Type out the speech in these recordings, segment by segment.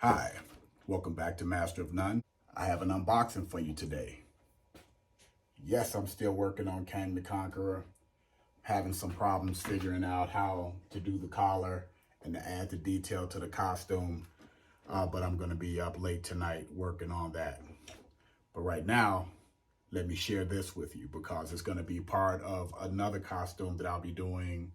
Hi, welcome back to Master of None. I have an unboxing for you today. Yes, I'm still working on Kang the Conqueror, having some problems figuring out how to do the collar and to add the detail to the costume, but I'm going to be up late tonight working on that. But right now, let me share this with you because it's going to be part of another costume that I'll be doing.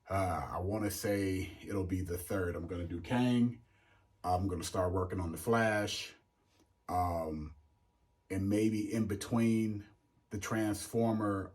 I want to say it'll be the third. I'm going to do Kang. I'm going to start working on the Flash, and maybe in between the Transformer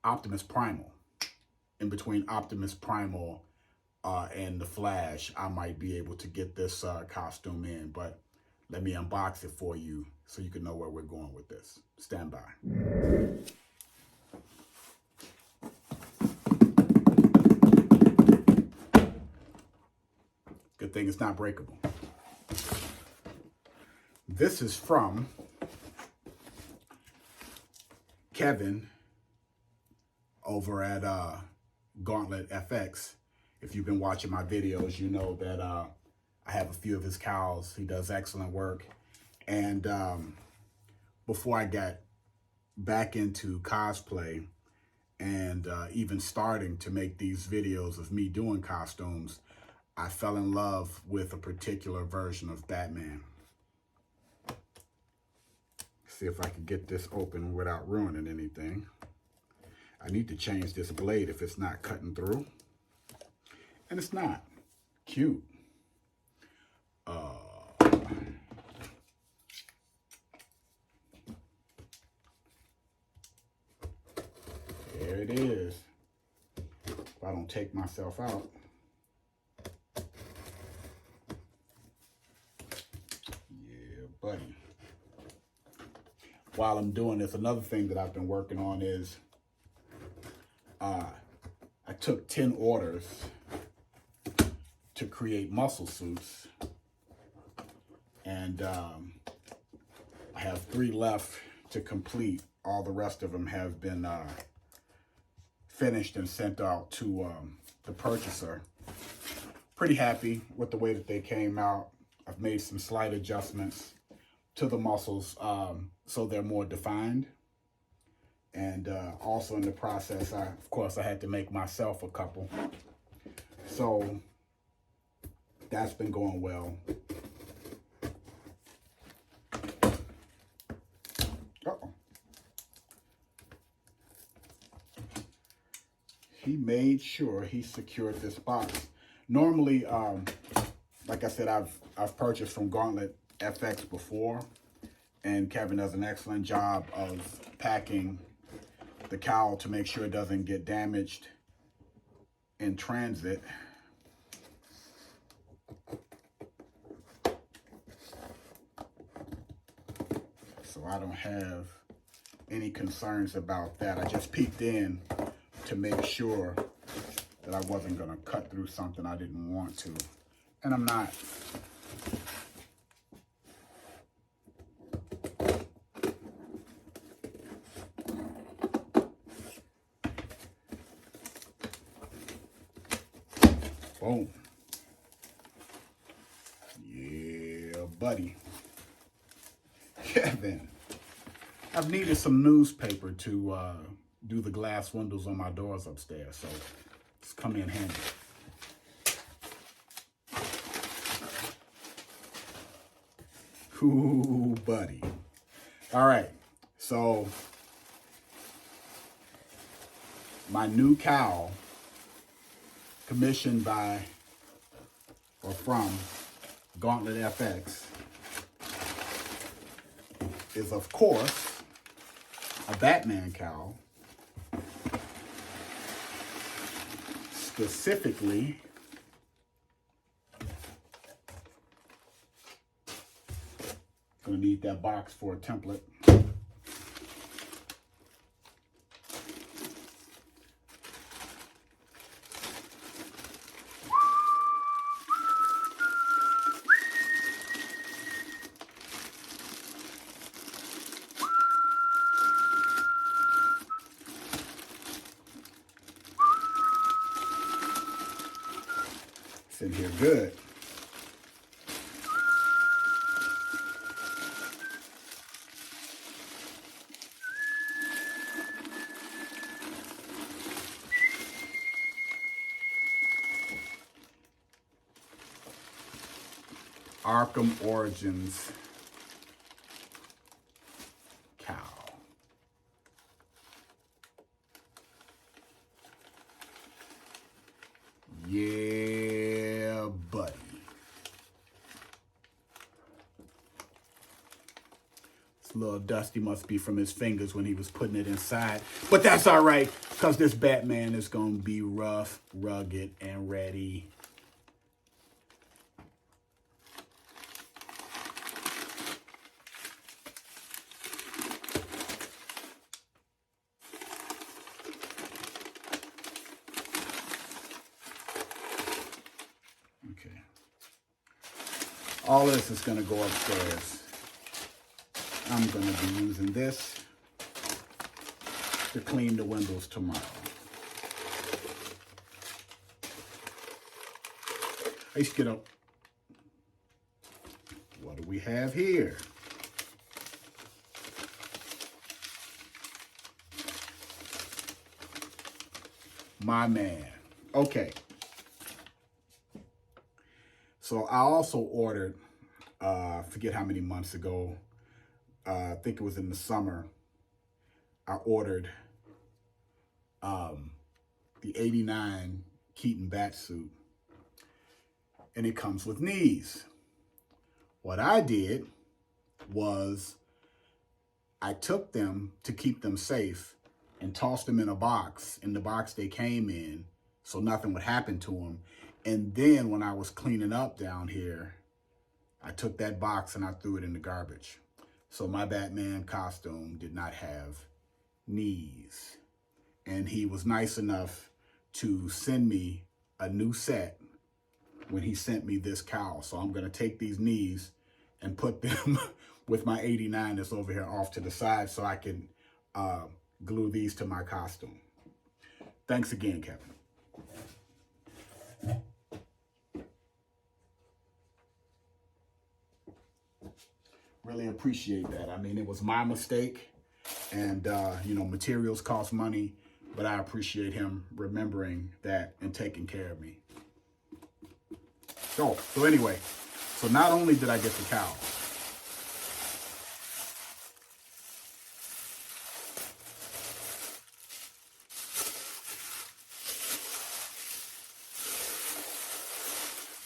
Optimus Primal. In between Optimus Primal and the Flash, I might be able to get this costume in, but let me unbox it for you so you can know where we're going with this. Stand by. Good thing it's not breakable. This is from Kevin over at Gauntlet FX. If you've been watching my videos, you know that I have a few of his cowls. He does excellent work. And before I got back into cosplay and even starting to make these videos of me doing costumes, I fell in love with a particular version of Batman. See if I can get this open without ruining anything. I need to change this blade if it's not cutting through. And it's not. Cute. There it is. If I don't take myself out. Yeah, buddy. While I'm doing this, another thing that I've been working on is I took 10 orders to create muscle suits, and I have 3 left to complete. All the rest of them have been finished and sent out to the purchaser. Pretty happy with the way that they came out. I've made some slight adjustments to the muscles so they're more defined. And also in the process, of course, I had to make myself a couple. So that's been going well. Uh-oh. He made sure he secured this box. Normally, like I said, I've purchased from Gauntlet FX before, and Kevin does an excellent job of packing the cowl to make sure it doesn't get damaged in transit. So I don't have any concerns about that. I just peeked in to make sure that I wasn't going to cut through something I didn't want to. And I'm not. Boom. Yeah, buddy. Kevin. I've needed some newspaper to do the glass windows on my doors upstairs, so it's come in handy. Ooh, buddy. All right, so my new cowl, commissioned by or from Gauntlet FX, is of course a Batman cowl, specifically gonna need that box for a template. It's in here good. Arkham Origins Cowl. Yeah, buddy. It's a little dusty, must be from his fingers when he was putting it inside. But that's all right, because this Batman is going to be rough, rugged, and ready. Okay. All this is going to go upstairs. I'm going to be using this to clean the windows tomorrow. I used to get up. What do we have here? My man. Okay. So I also ordered, I forget how many months ago, I think it was in the summer, I ordered the 89 Keaton bat suit, and it comes with knees. What I did was I took them to keep them safe and tossed them in a box, in the box they came in, so nothing would happen to them. And then when I was cleaning up down here, I took that box and I threw it in the garbage. So my Batman costume did not have knees. And he was nice enough to send me a new set when he sent me this cowl. So I'm going to take these knees and put them with my 89 that's over here off to the side so I can glue these to my costume. Thanks again, Kevin. Really appreciate that. I mean, it was my mistake, and you know, materials cost money, but I appreciate him remembering that and taking care of me. So anyway, so not only did I get the cowl,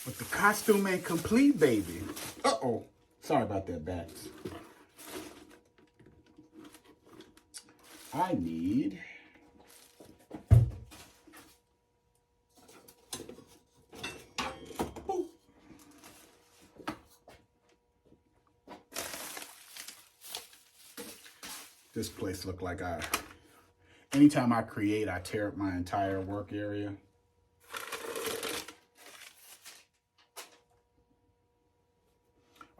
but the costume ain't complete, baby. Uh-oh. Sorry about that, bats. I need this place look like anytime I create, I tear up my entire work area.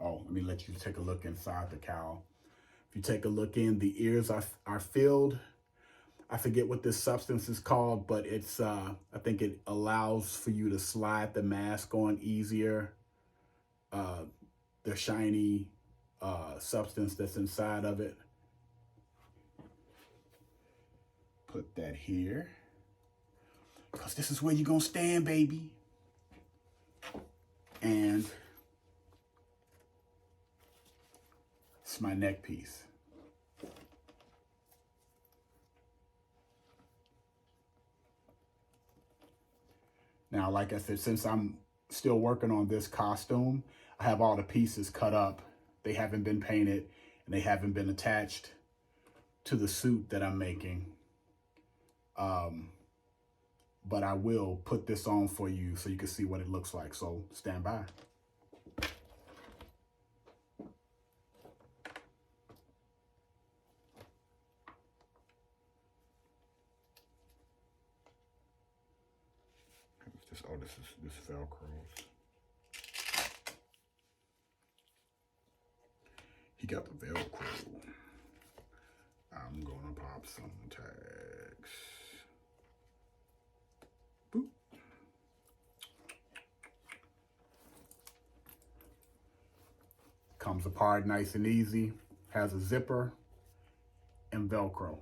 Oh, let me let you take a look inside the cowl. If you take a look in, the ears are filled. I forget what this substance is called, but it's I think it allows for you to slide the mask on easier. The shiny substance that's inside of it. Put that here, because this is where you're gonna stand, baby. And it's my neck piece. Now, like I said, since I'm still working on this costume, I have all the pieces cut up. They haven't been painted and they haven't been attached to the suit that I'm making. But I will put this on for you so you can see what it looks like. So stand by. Oh, this Velcros. He got the Velcro. I'm gonna pop some tags. Boop. Comes apart nice and easy. Has a zipper and Velcro.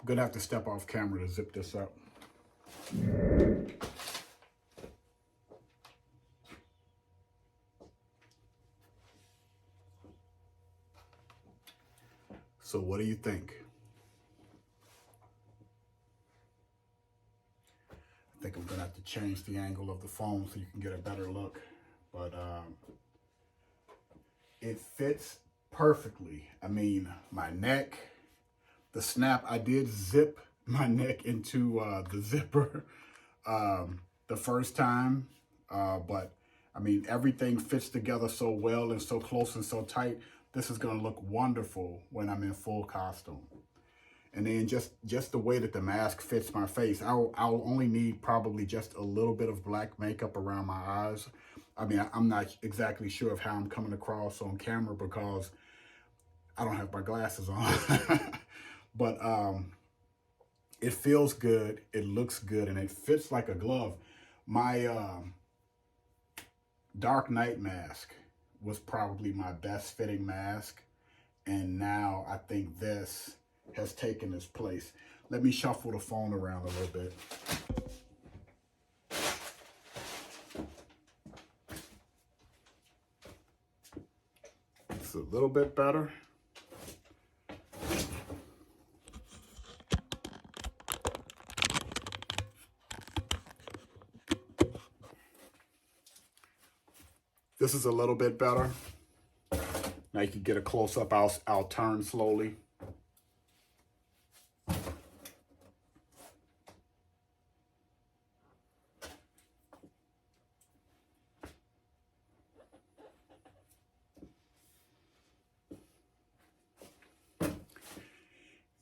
I'm gonna have to step off camera to zip this up. So what do you think? I think I'm gonna have to change the angle of the phone so you can get a better look. But it fits perfectly. I mean, my neck, the snap, I did zip my neck into the zipper the first time. But I mean, everything fits together so well and so close and so tight. This is gonna look wonderful when I'm in full costume. And then just the way that the mask fits my face, I'll only need probably just a little bit of black makeup around my eyes. I mean, I'm not exactly sure of how I'm coming across on camera because I don't have my glasses on. But it feels good, it looks good, and it fits like a glove. My Dark Knight mask was probably my best fitting mask, and now I think this has taken its place. Let me shuffle the phone around a little bit. It's a little bit better. This is a little bit better. Now you can get a close-up. I'll turn slowly.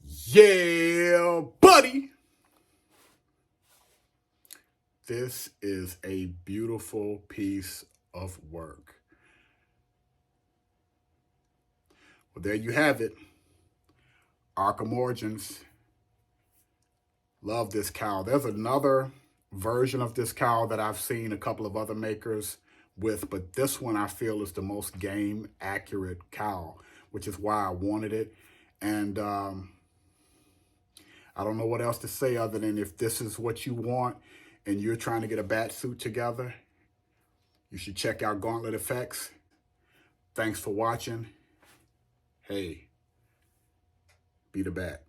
Yeah, buddy. This is a beautiful piece of work. Well, there you have it. Arkham Origins. Love this cowl. There's another version of this cowl that I've seen a couple of other makers with, but this one I feel is the most game accurate cowl, which is why I wanted it. And I don't know what else to say other than if this is what you want and you're trying to get a bat suit together, you should check out Gauntlet Effects. Thanks for watching. Hey, be the bat.